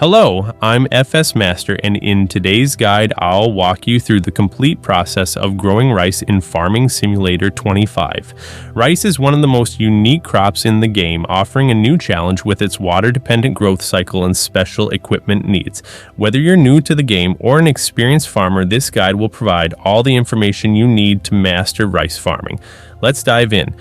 Hello, I'm FS Master, and in today's guide, I'll walk you through the complete process of growing rice in Farming Simulator 25. Rice is one of the most unique crops in the game, offering a new challenge with its water-dependent growth cycle and special equipment needs. Whether you're new to the game or an experienced farmer, this guide will provide all the information you need to master rice farming. Let's dive in.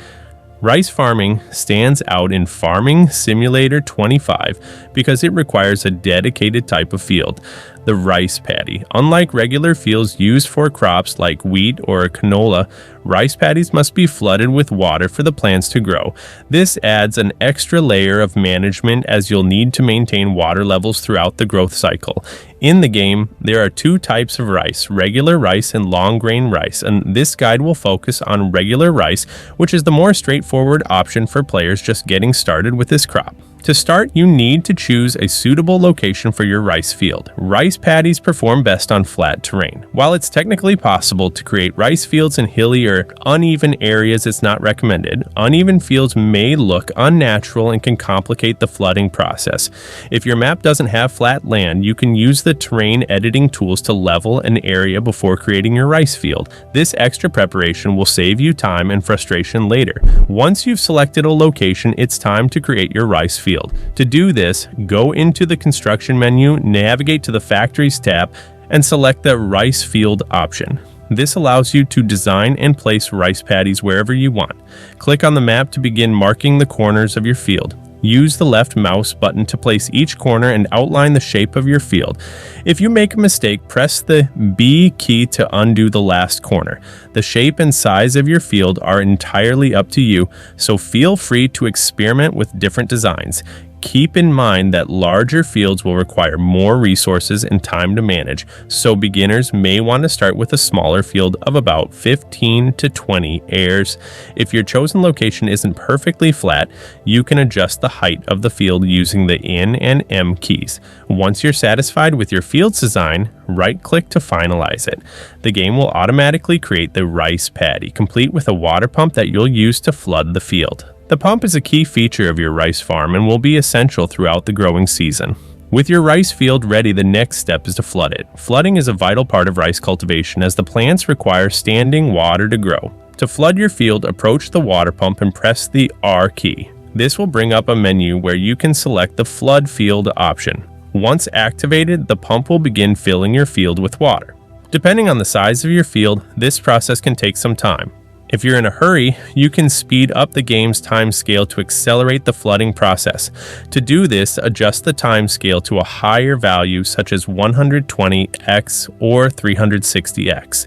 Rice farming stands out in Farming Simulator 25 because it requires a dedicated type of field, the rice paddy. Unlike regular fields used for crops like wheat or canola, rice paddies must be flooded with water for the plants to grow. This adds an extra layer of management as you'll need to maintain water levels throughout the growth cycle. In the game, there are two types of rice, regular rice and long grain rice, and this guide will focus on regular rice, which is the more straightforward option for players just getting started with this crop. To start, you need to choose a suitable location for your rice field. Rice paddies perform best on flat terrain. While it's technically possible to create rice fields in hilly or uneven areas, it's not recommended. Uneven fields may look unnatural and can complicate the flooding process. If your map doesn't have flat land, you can use the terrain editing tools to level an area before creating your rice field. This extra preparation will save you time and frustration later. Once you've selected a location, it's time to create your rice field. To do this, go into the construction menu, navigate to the Factories tab, and select the Rice Field option. This allows you to design and place rice paddies wherever you want. Click on the map to begin marking the corners of your field. Use the left mouse button to place each corner and outline the shape of your field. If you make a mistake, press the B key to undo the last corner. The shape and size of your field are entirely up to you, so feel free to experiment with different designs. Keep in mind that larger fields will require more resources and time to manage, so beginners may want to start with a smaller field of about 15 to 20 acres. If your chosen location isn't perfectly flat, you can adjust the height of the field using the N and M keys. Once you're satisfied with your field's design, right-click to finalize it. The game will automatically create the rice paddy, complete with a water pump that you'll use to flood the field. The pump is a key feature of your rice farm and will be essential throughout the growing season. With your rice field ready, the next step is to flood it. Flooding is a vital part of rice cultivation as the plants require standing water to grow. To flood your field, approach the water pump and press the R key. This will bring up a menu where you can select the flood field option. Once activated, the pump will begin filling your field with water. Depending on the size of your field, this process can take some time. If you're in a hurry, you can speed up the game's time scale to accelerate the flooding process. To do this, adjust the time scale to a higher value such as 120x or 360x.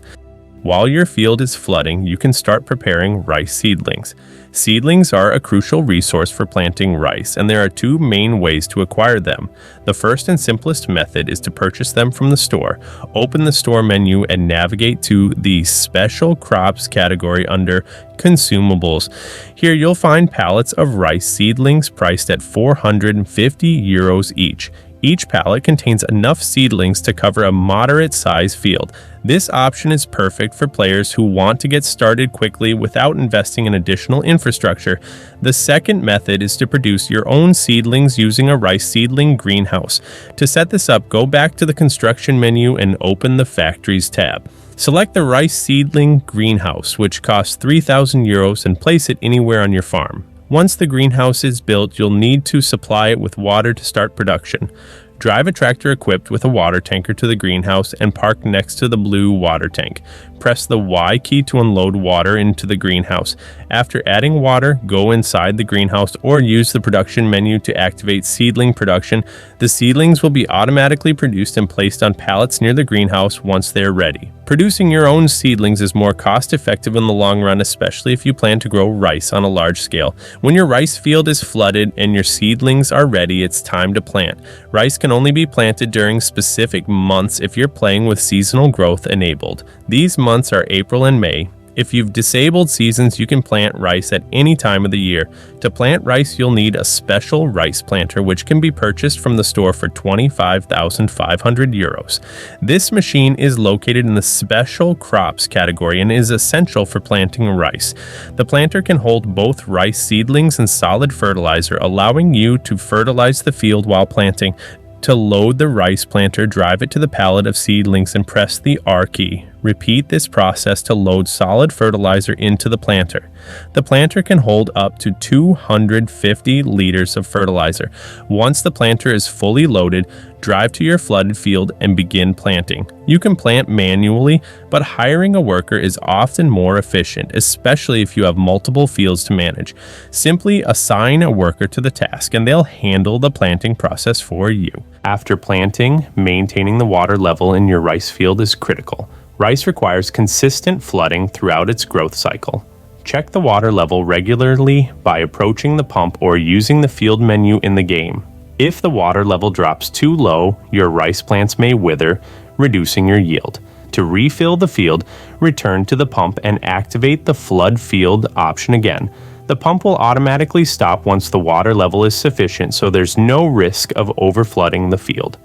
While your field is flooding, you can start preparing rice seedlings. Seedlings are a crucial resource for planting rice, and there are two main ways to acquire them. The first and simplest method is to purchase them from the store. Open the store menu and navigate to the Special Crops category under Consumables. Here you'll find pallets of rice seedlings priced at €450 each. Each pallet contains enough seedlings to cover a moderate-sized field. This option is perfect for players who want to get started quickly without investing in additional infrastructure. The second method is to produce your own seedlings using a rice seedling greenhouse. To set this up, go back to the construction menu and open the Factories tab. Select the rice seedling greenhouse, which costs €3,000, and place it anywhere on your farm. Once the greenhouse is built, you'll need to supply it with water to start production. Drive a tractor equipped with a water tanker to the greenhouse and park next to the blue water tank. Press the Y key to unload water into the greenhouse. After adding water, go inside the greenhouse or use the production menu to activate seedling production. The seedlings will be automatically produced and placed on pallets near the greenhouse once they're ready. Producing your own seedlings is more cost-effective in the long run, especially if you plan to grow rice on a large scale. When your rice field is flooded and your seedlings are ready, it's time to plant. Rice can only be planted during specific months if you're playing with seasonal growth enabled. These months are April and May. If you've disabled seasons, you can plant rice at any time of the year. To plant rice, you'll need a special rice planter, which can be purchased from the store for €25,500. This machine is located in the Special Crops category and is essential for planting rice. The planter can hold both rice seedlings and solid fertilizer, allowing you to fertilize the field while planting. To load the rice planter, drive it to the pallet of seedlings and press the R key. Repeat this process to load solid fertilizer into the planter. The planter can hold up to 250 liters of fertilizer. Once the planter is fully loaded, drive to your flooded field and begin planting. You can plant manually, but hiring a worker is often more efficient, especially if you have multiple fields to manage. Simply assign a worker to the task and they'll handle the planting process for you. After planting, maintaining the water level in your rice field is critical. Rice requires consistent flooding throughout its growth cycle. Check the water level regularly by approaching the pump or using the field menu in the game. If the water level drops too low, your rice plants may wither, reducing your yield. To refill the field, return to the pump and activate the flood field option again. The pump will automatically stop once the water level is sufficient, so there's no risk of overflooding the field.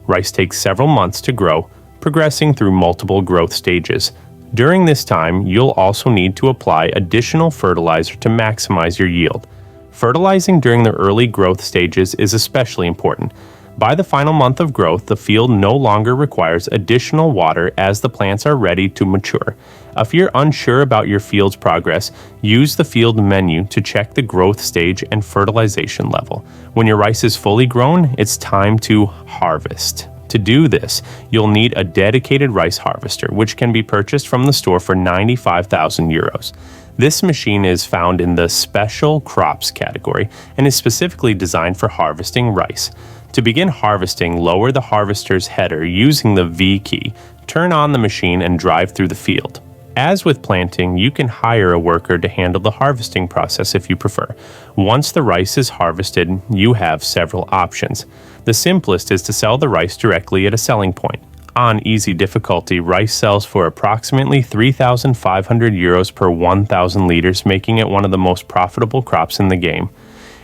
Rice takes several months to grow, progressing through multiple growth stages. During this time, you'll also need to apply additional fertilizer to maximize your yield. Fertilizing during the early growth stages is especially important. By the final month of growth, the field no longer requires additional water as the plants are ready to mature. If you're unsure about your field's progress, use the field menu to check the growth stage and fertilization level. When your rice is fully grown, it's time to harvest. To do this, you'll need a dedicated rice harvester, which can be purchased from the store for 95,000 euros. This machine is found in the Special Crops category and is specifically designed for harvesting rice. To begin harvesting, lower the harvester's header using the V key, turn on the machine and drive through the field. As with planting, you can hire a worker to handle the harvesting process if you prefer. Once the rice is harvested, you have several options. The simplest is to sell the rice directly at a selling point. On easy difficulty, rice sells for approximately 3,500 euros per 1,000 liters, making it one of the most profitable crops in the game.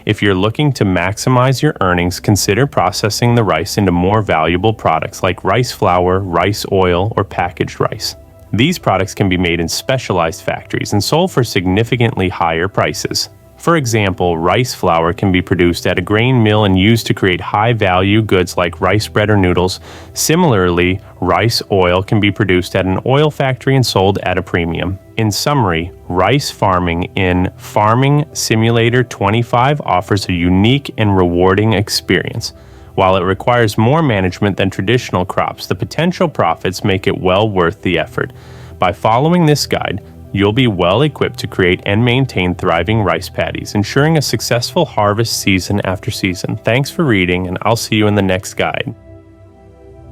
If you're looking to maximize your earnings, consider processing the rice into more valuable products like rice flour, rice oil, or packaged rice. These products can be made in specialized factories and sold for significantly higher prices. For example, rice flour can be produced at a grain mill and used to create high-value goods like rice bread or noodles. Similarly, rice oil can be produced at an oil factory and sold at a premium. In summary, rice farming in Farming Simulator 25 offers a unique and rewarding experience. While it requires more management than traditional crops, the potential profits make it well worth the effort. By following this guide, you'll be well equipped to create and maintain thriving rice paddies, ensuring a successful harvest season after season. Thanks for reading, and I'll see you in the next guide.